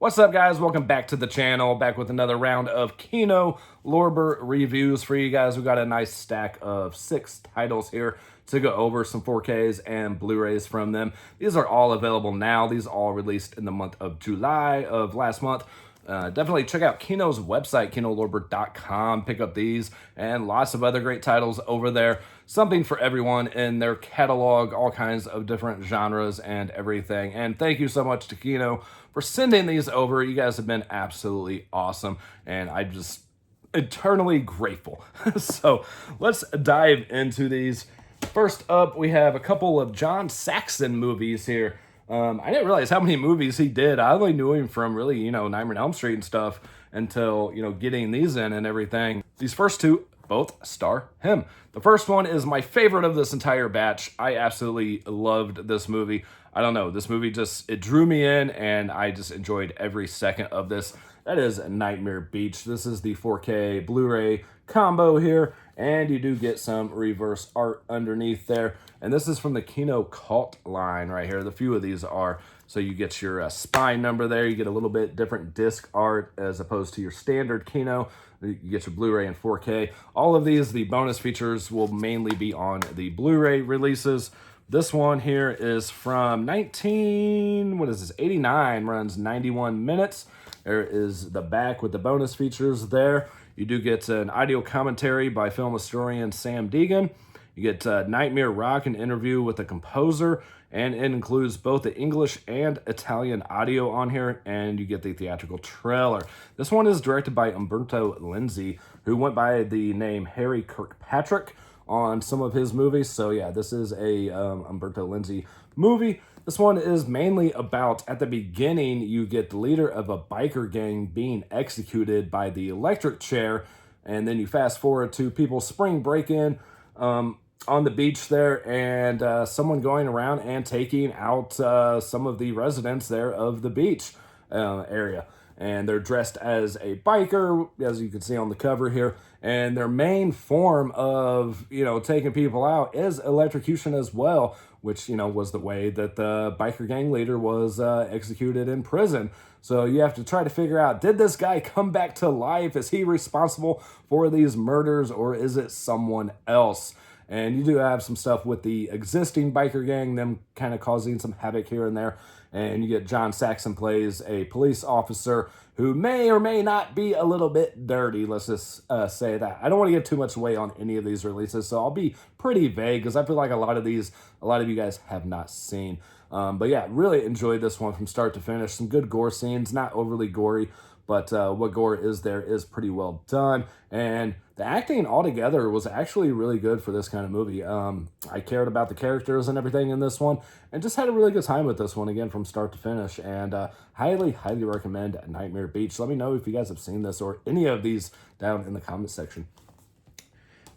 What's up, guys? Welcome back to the channel. Back with another round of Kino Lorber reviews for you guys. We got a nice stack of 6 titles here to go over, some 4Ks and Blu-rays from them. These are all available now. These all released in the month of July of last month. Definitely check out Kino's website, kinolorber.com. Pick up these and lots of other great titles over there. Something for everyone in their catalog, all kinds of different genres and everything. And thank you so much to Kino for sending these over. You guys have been absolutely awesome, and I'm just eternally grateful. So let's dive into these. First up, we have a couple of John Saxon movies here. I didn't realize how many movies he did. I only knew him from really, Nightmare on Elm Street and stuff until, getting these in and everything. These first two both star him. The first one is my favorite of this entire batch. I absolutely loved this movie. I don't know, this movie it drew me in, and I just enjoyed every second of this. That is Nightmare Beach. This is the 4K Blu-ray combo here, and you do get some reverse art underneath there. And this is from the Kino Cult line right here. The few of these are. So you get your spine number there. You get a little bit different disc art as opposed to your standard Kino. You get your Blu-ray and 4K. All of these, the bonus features, will mainly be on the Blu-ray releases. This one here is from 89, runs 91 minutes. There is the back with the bonus features there. You do get an audio commentary by film historian Sam Deegan. You get Nightmare Rock, an interview with the composer, and it includes both the English and Italian audio on here, and you get the theatrical trailer. This one is directed by Umberto Lenzi, who went by the name Harry Kirkpatrick on some of his movies. So yeah, this is a Umberto Lenzi movie. This one is mainly about, at the beginning, you get the leader of a biker gang being executed by the electric chair, and then you fast forward to people spring break-in on the beach there, and someone going around and taking out some of the residents there of the beach area. And they're dressed as a biker, as you can see on the cover here. And their main form of, taking people out is electrocution as well, which, was the way that the biker gang leader was executed in prison. So you have to try to figure out, did this guy come back to life? Is he responsible for these murders, or is it someone else? And you do have some stuff with the existing biker gang, them kind of causing some havoc here and there. And you get John Saxon plays a police officer who may or may not be a little bit dirty. Let's just say that. I don't want to give too much away on any of these releases, so I'll be pretty vague because I feel like a lot of you guys have not seen. But yeah, really enjoyed this one from start to finish. Some good gore scenes, not overly gory, but what gore is there is pretty well done. And the acting altogether was actually really good for this kind of movie. I cared about the characters and everything in this one, and just had a really good time with this one, again, from start to finish. And highly, highly recommend Nightmare Beach. Let me know if you guys have seen this or any of these down in the comment section.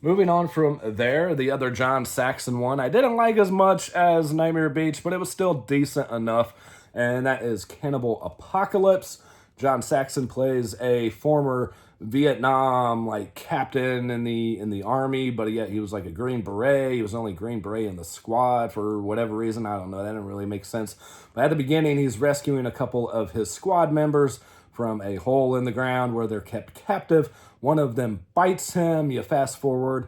Moving on from there, the other John Saxon one, I didn't like as much as Nightmare Beach, but it was still decent enough, and that is Cannibal Apocalypse. John Saxon plays a former Vietnam captain in the army, but yet he was like a Green Beret. He was only Green Beret in the squad for whatever reason. I don't know. That didn't really make sense. But at the beginning, he's rescuing a couple of his squad members from a hole in the ground where they're kept captive. One of them bites him. You fast forward,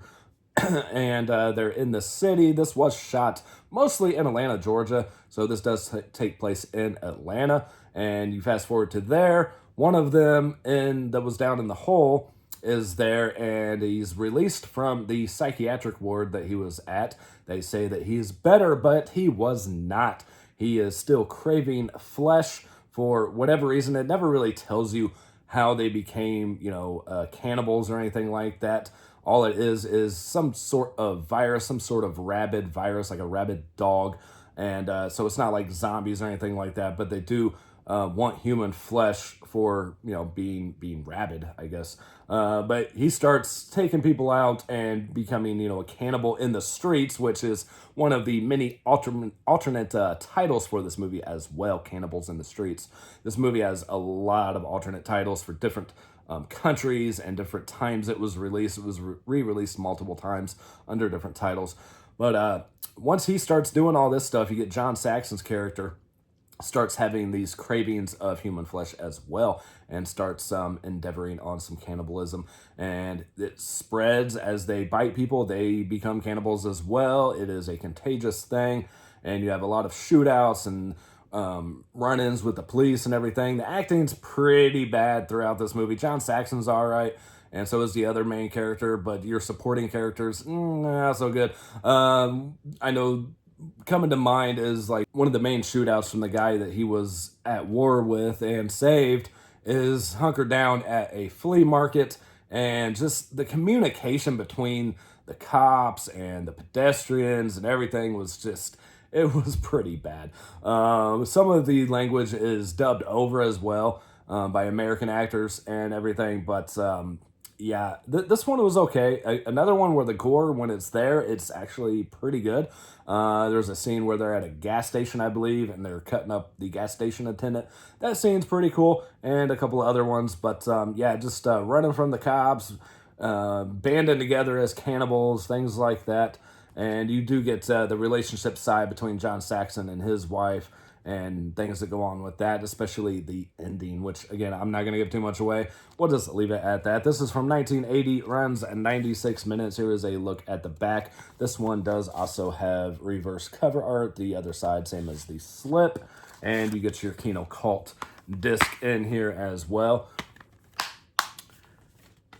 and they're in the city. This was shot mostly in Atlanta, Georgia. So this does take place in Atlanta. And you fast forward to there. One of them that was down in the hole is there, and he's released from the psychiatric ward that he was at. They say that he's better, but he was not. He is still craving flesh for whatever reason. It never really tells you how they became, cannibals or anything like that. All it is some sort of virus, some sort of rabid virus, like a rabid dog. And so it's not like zombies or anything like that, but they do want human flesh for, being rabid, I guess. But he starts taking people out and becoming, a cannibal in the streets, which is one of the many alternate titles for this movie as well, Cannibals in the Streets. This movie has a lot of alternate titles for different countries and different times it was released. It was re-released multiple times under different titles. But once he starts doing all this stuff, you get John Saxon's character starts having these cravings of human flesh as well, and starts endeavoring on some cannibalism, and it spreads as they bite people. They become cannibals as well. It is a contagious thing, and you have a lot of shootouts and run-ins with the police and everything. The acting's pretty bad throughout this movie. John Saxon's all right, and so is the other main character, but your supporting characters, not so good. I know coming to mind is like one of the main shootouts from the guy that he was at war with and saved is hunkered down at a flea market, and just the communication between the cops and the pedestrians and everything was just, it was pretty bad. Some of the language is dubbed over as well by American actors and everything, but yeah, this one was okay. Another one where the gore, when it's there, it's actually pretty good. There's a scene where they're at a gas station, I believe, and they're cutting up the gas station attendant. That scene's pretty cool, and a couple of other ones. But yeah, just running from the cops, banding together as cannibals, things like that. And you do get the relationship side between John Saxon and his wife, and things that go on with that, especially the ending, which, again, I'm not going to give too much away. We'll just leave it at that. This is from 1980, runs 96 minutes. Here is a look at the back. This one does also have reverse cover art. The other side, same as the slip. And you get your Kino Cult disc in here as well.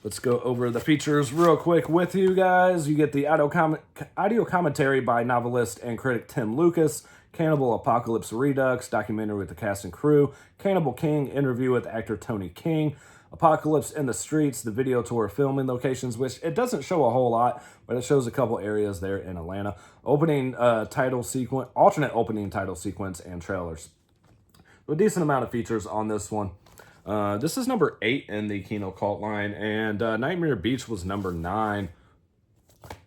Let's go over the features real quick with you guys. You get the audio commentary by novelist and critic Tim Lucas, Cannibal Apocalypse Redux, documentary with the cast and crew, Cannibal King, interview with actor Tony King, Apocalypse in the Streets, the video tour filming locations, which it doesn't show a whole lot, but it shows a couple areas there in Atlanta, opening title sequence, alternate opening title sequence, and trailers. A decent amount of features on this one. This is number 8 in the Kino Cult line, and Nightmare Beach was number 9,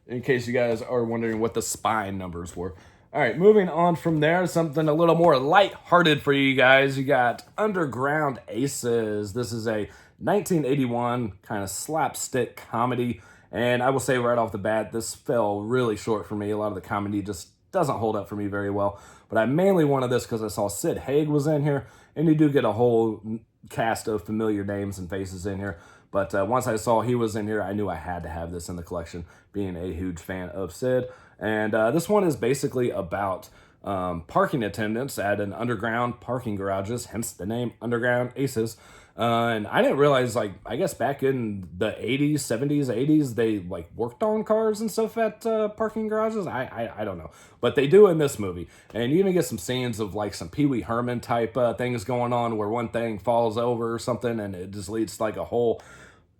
in case you guys are wondering what the spine numbers were. All right, moving on from there, something a little more lighthearted for you guys. You got Underground Aces. This is a 1981 kind of slapstick comedy, and I will say right off the bat, this fell really short for me. A lot of the comedy just doesn't hold up for me very well, but I mainly wanted this because I saw Sid Haig was in here, and you do get a whole cast of familiar names and faces in here. But once I saw he was in here, I knew I had to have this in the collection, being a huge fan of Sid. And this one is basically about parking attendants at an underground parking garages, hence the name Underground Aces. And I didn't realize, like, I guess back in the 80s, 70s, 80s, they, like, worked on cars and stuff at parking garages. I don't know. But they do in this movie. And you even get some scenes of, like, some Pee Wee Herman type things going on where one thing falls over or something, and it just leads to, like, a whole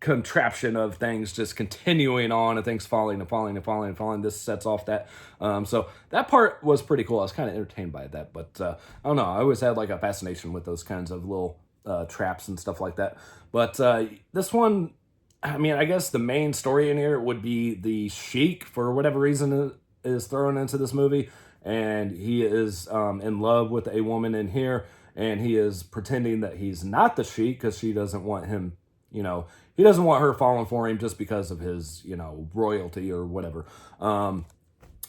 contraption of things just continuing on and things falling and falling and falling and falling. This sets off that. So that part was pretty cool. I was kind of entertained by that. But I don't know. I always had, like, a fascination with those kinds of little traps and stuff like that. But this one, I mean, I guess the main story in here would be the Sheik, for whatever reason, is thrown into this movie, and he is in love with a woman in here, and he is pretending that he's not the Sheik because she doesn't want him, you know, he doesn't want her falling for him just because of his, you know, royalty or whatever.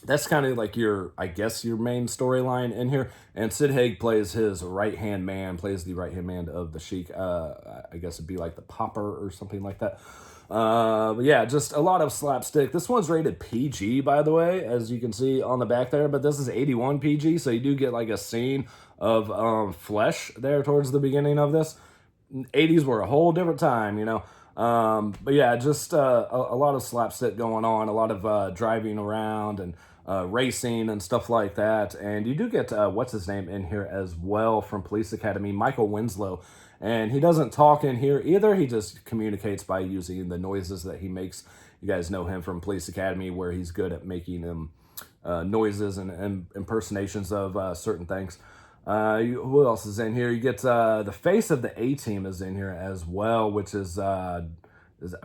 That's kind of like your, I guess, your main storyline in here. And Sid Haig plays his right-hand man, plays the right-hand man of the Sheik. I guess it'd be like the Popper or something like that. But yeah, just a lot of slapstick. This one's rated PG, by the way, as you can see on the back there. But this is 81 PG, so you do get like a scene of flesh there towards the beginning of this. 80s were a whole different time, you know. But yeah, just a lot of slapstick going on, a lot of driving around and racing and stuff like that. And you do get, what's his name in here as well from Police Academy, Michael Winslow. And he doesn't talk in here either. He just communicates by using the noises that he makes. You guys know him from Police Academy, where he's good at making noises and impersonations of certain things. Who else is in here? You get the face of the A-Team is in here as well, which is I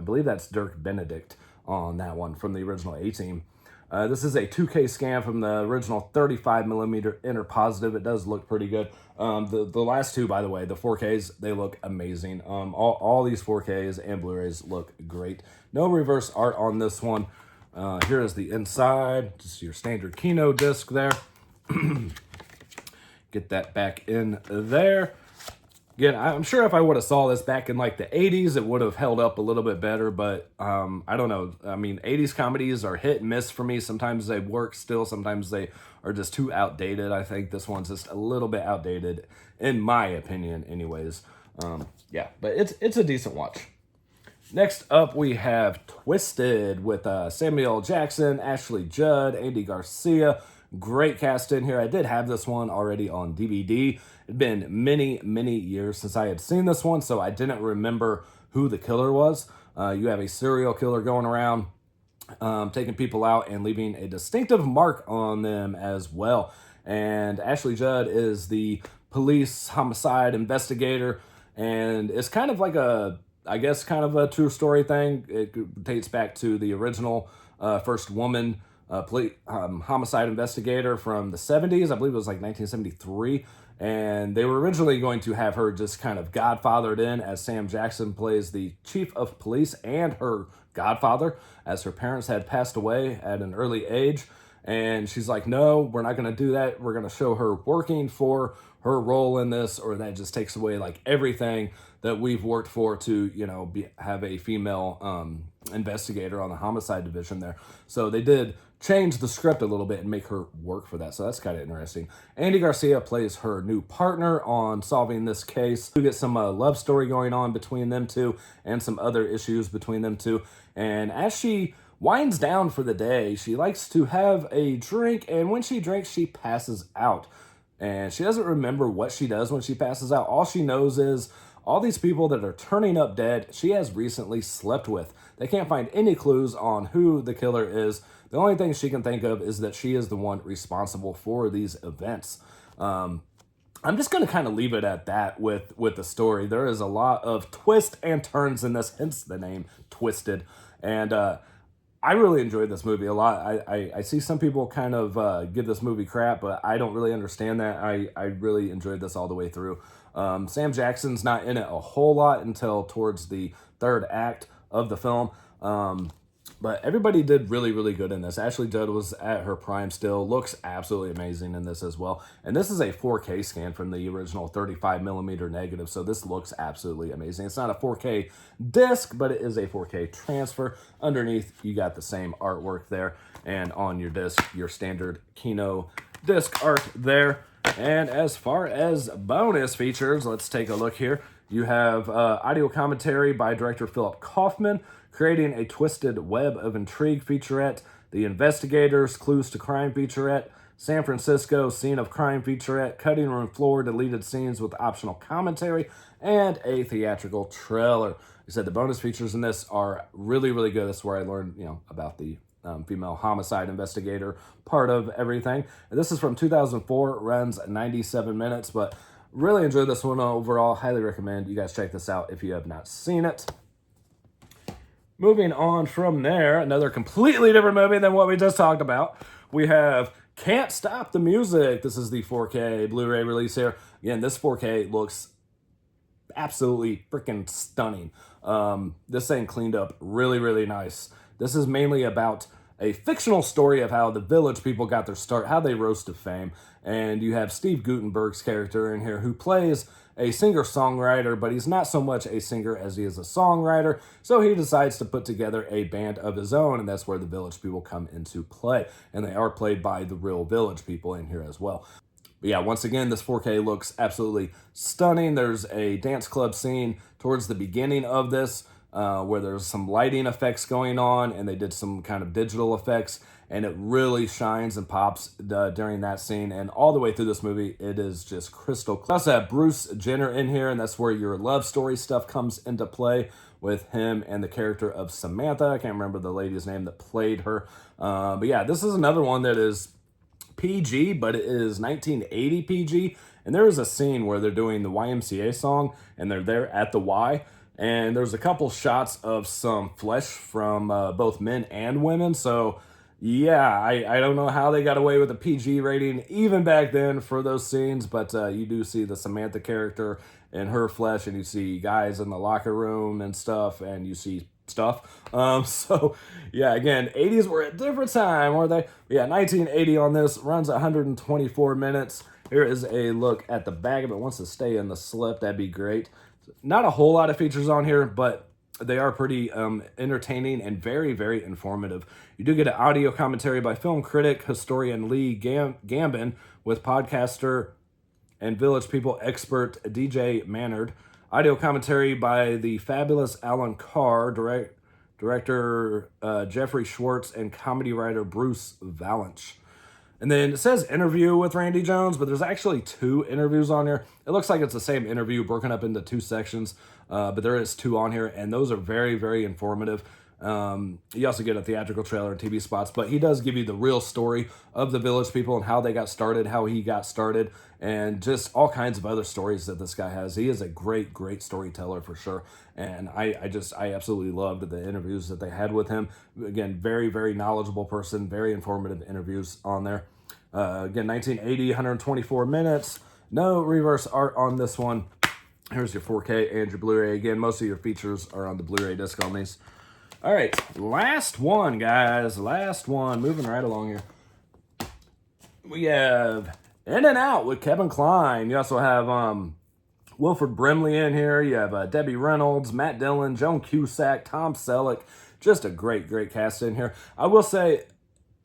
believe that's Dirk Benedict on that one from the original A-Team. This is a 2K scan from the original 35mm interpositive. It does look pretty good. The last two, by the way, the 4Ks, they look amazing. All these 4Ks and Blu-rays look great. No reverse art on this one. Here is the inside, just your standard Kino disc there. get that back in there. Again, I'm sure if I would have saw this back in like the 80s, it would have held up a little bit better, but I don't know. I mean, 80s comedies are hit and miss for me. Sometimes they work still, sometimes they are just too outdated. I think this one's just a little bit outdated, in my opinion, anyways. Yeah, but it's a decent watch. Next up, we have Twisted with Samuel L. Jackson, Ashley Judd, Andy Garcia. Great cast in here. I did have this one already on DVD. It'd been many, many years since I had seen this one, so I didn't remember who the killer was. You have a serial killer going around, taking people out and leaving a distinctive mark on them as well. And Ashley Judd is the police homicide investigator, and it's kind of like I guess kind of a true story thing. It dates back to the original first woman homicide investigator from the 70s. I believe it was like 1973. And they were originally going to have her just kind of godfathered in, as Sam Jackson plays the chief of police and her godfather, as her parents had passed away at an early age. And she's like, no, we're not going to do that. We're going to show her working for her role in this, or that just takes away like everything that we've worked for to, you know, have a female investigator on the homicide division there. So they did change the script a little bit and make her work for that. So that's kind of interesting. Andy Garcia plays her new partner on solving this case. We get some love story going on between them two and some other issues between them two. And as she winds down for the day, she likes to have a drink, and when she drinks, she passes out. And she doesn't remember what she does when she passes out. All she knows is all these people that are turning up dead, she has recently slept with. They can't find any clues on who the killer is. The only thing she can think of is that she is the one responsible for these events. I'm just going to kind of leave it at that with the story. There is a lot of twists and turns in this, hence the name Twisted. And I really enjoyed this movie a lot. I see some people kind of give this movie crap, but I don't really understand that. I really enjoyed this all the way through. Sam Jackson's not in it a whole lot until towards the third act of the film. But everybody did really, really good in this. Ashley Judd was at her prime still. Looks absolutely amazing in this as well. And this is a 4K scan from the original 35mm negative. So this looks absolutely amazing. It's not a 4K disc, but it is a 4K transfer. Underneath, you got the same artwork there. And on your disc, your standard Kino disc art there. And as far as bonus features, let's take a look here. You have audio commentary by director Philip Kaufman, creating a twisted web of intrigue featurette, The Investigators, Clues to Crime featurette, San Francisco, Scene of Crime featurette, cutting room floor, deleted scenes with optional commentary, and a theatrical trailer. I said the bonus features in this are really, really good. That's where I learned, about the female homicide investigator part of everything. And this is from 2004, runs 97 minutes, but really enjoyed this one overall. Highly recommend you guys check this out if you have not seen it. Moving on from there, another completely different movie than what we just talked about. We have Can't Stop the Music. This is the 4K Blu-ray release here. Again, this 4K looks absolutely freaking stunning. This thing cleaned up really, really nice. This is mainly about a fictional story of how the Village People got their start, how they rose to fame. And you have Steve Guttenberg's character in here who plays a singer-songwriter, but he's not so much a singer as he is a songwriter. So he decides to put together a band of his own, and that's where the Village People come into play. And they are played by the real Village People in here as well. But yeah, once again, this 4K looks absolutely stunning. There's a dance club scene towards the beginning of this, where there's some lighting effects going on, and they did some kind of digital effects, and it really shines and pops during that scene. And all the way through this movie, it is just crystal clear. We also have Bruce Jenner in here, and that's where your love story stuff comes into play with him and the character of Samantha. I can't remember the lady's name that played her. But yeah, this is another one that is PG, but it is 1980 PG. And there is a scene where they're doing the YMCA song, and they're there at the Y. And there's a couple shots of some flesh from both men and women. So yeah, I don't know how they got away with a PG rating even back then for those scenes, but you do see the Samantha character in her flesh, and you see guys in the locker room and stuff, and you see stuff. So yeah, again, 80s were a different time, weren't they? Yeah, 1980 on this, runs 124 minutes. Here is a look at the back. If it wants to stay in the slip, that'd be great. Not a whole lot of features on here, but they are pretty entertaining and very, very informative. You do get an audio commentary by film critic, historian Lee Gambin, with podcaster and Village People expert DJ Maynard. Audio commentary by the fabulous Alan Carr, director Jeffrey Schwartz, and comedy writer Bruce Valanche. And then it says interview with Randy Jones, but there's actually 2 interviews on here. It looks like it's the same interview broken up into 2 sections, but there is 2 on here, and those are very, very informative. You also get a theatrical trailer and TV spots, but he does give you the real story of the Village People and how they got started, how he got started, and just all kinds of other stories that this guy has. He is a great, great storyteller for sure. And I absolutely loved the interviews that they had with him. Again, very, very knowledgeable person, very informative interviews on there. Again, 1980, 124 minutes. No reverse art on this one. Here's your 4K and your Blu-ray. Again, most of your features are on the Blu-ray disc on these. All right, last one, guys. Last one. Moving right along here. We have In and Out with Kevin Klein. You also have Wilford Brimley in here. You have Debbie Reynolds, Matt Dillon, Joan Cusack, Tom Selleck. Just a great, great cast in here. I will say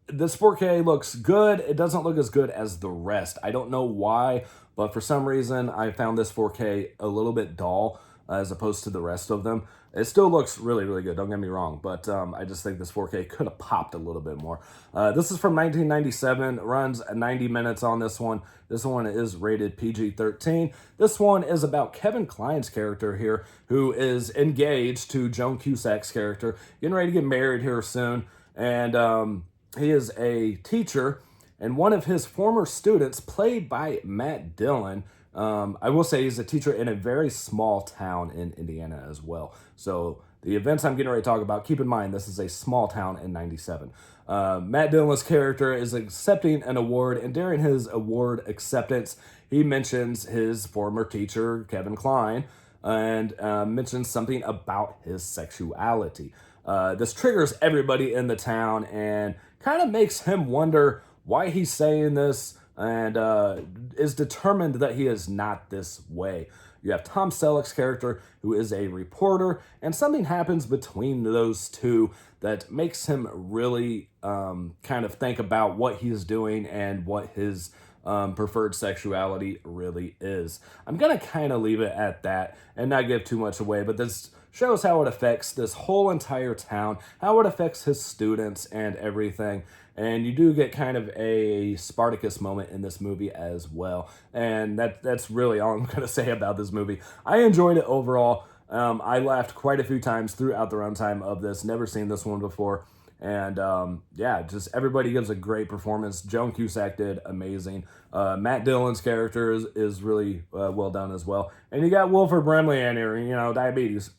this 4K looks good. It doesn't look as good as the rest. I don't know why, but for some reason, I found this 4K a little bit dull as opposed to the rest of them. It still looks really, really good, don't get me wrong, but I just think this 4K could have popped a little bit more. This is from 1997, runs 90 minutes on this one. This one is rated PG-13. This one is about Kevin Kline's character here, who is engaged to Joan Cusack's character, getting ready to get married here soon, and he is a teacher, and one of his former students, played by Matt Dillon, I will say he's a teacher in a very small town in Indiana as well. So the events I'm getting ready to talk about, keep in mind, this is a small town in 97. Matt Dillon's character is accepting an award, and during his award acceptance, he mentions his former teacher, Kevin Kline, and mentions something about his sexuality. This triggers everybody in the town and kind of makes him wonder why he's saying this, and is determined that he is not this way. You have Tom Selleck's character, who is a reporter, and something happens between those two that makes him really kind of think about what he's doing and what his preferred sexuality really is. I'm going to kind of leave it at that and not give too much away, but this shows how it affects this whole entire town, how it affects his students and everything. And you do get kind of a Spartacus moment in this movie as well. And that's really all I'm going to say about this movie. I enjoyed it overall. I laughed quite a few times throughout the runtime of this. Never seen this one before. And yeah, just everybody gives a great performance. Joan Cusack did amazing. Matt Dillon's character is really well done as well. And you got Wilford Brimley in here, you know, diabetes.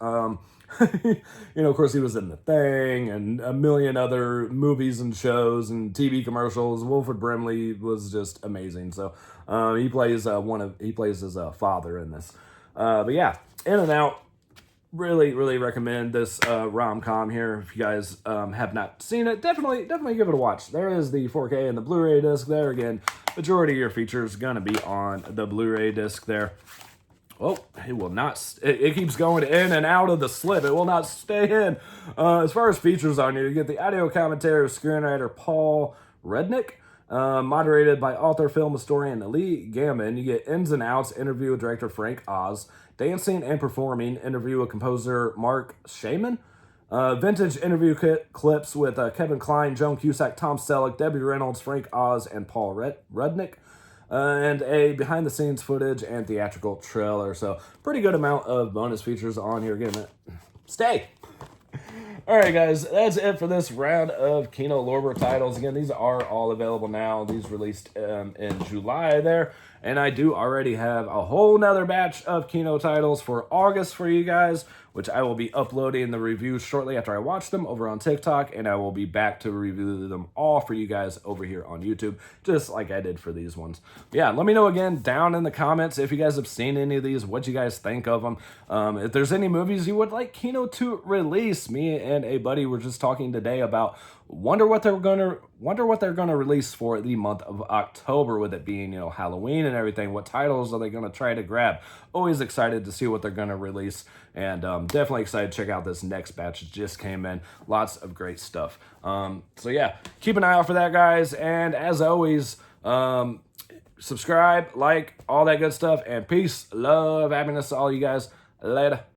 You know, of course, he was in The Thing and a million other movies and shows and TV commercials. Wilford Brimley was just amazing. So he plays his father in this. But yeah, In and Out. Really, really recommend this rom-com here. If you guys have not seen it, definitely give it a watch. There is the 4K and the Blu-ray disc there. Again, majority of your features gonna be on the Blu-ray disc there. Oh, it will not. It keeps going in and out of the slip. It will not stay in. As far as features on here, you get the audio commentary of screenwriter Paul Rednick, moderated by author, film historian Lee Gambin. You get ins and outs, interview with director Frank Oz, dancing and performing, interview with composer Mark Shaman, vintage interview clips with Kevin Kline, Joan Cusack, Tom Selleck, Debbie Reynolds, Frank Oz, and Paul Rudnick. And a behind-the-scenes footage and theatrical trailer. So pretty good amount of bonus features on here. Again, stay. All right, guys, that's it for this round of Kino Lorber titles. Again, these are all available now. These released in July there. And I do already have a whole nother batch of Kino titles for August for you guys, which I will be uploading the reviews shortly after I watch them over on TikTok, and I will be back to review them all for you guys over here on YouTube, just like I did for these ones. Yeah, let me know again down in the comments if you guys have seen any of these, what you guys think of them. If there's any movies you would like Kino to release. Me and a buddy were just talking today about wonder what they're gonna release for the month of October, with it being, you know, Halloween and and everything. What titles are they going to try to grab? Always excited to see what they're going to release, and definitely excited to check out this next batch that just came in. Lots of great stuff. So yeah, keep an eye out for that, guys, and as always, subscribe, like, all that good stuff, and peace, love, happiness to all you guys. Later.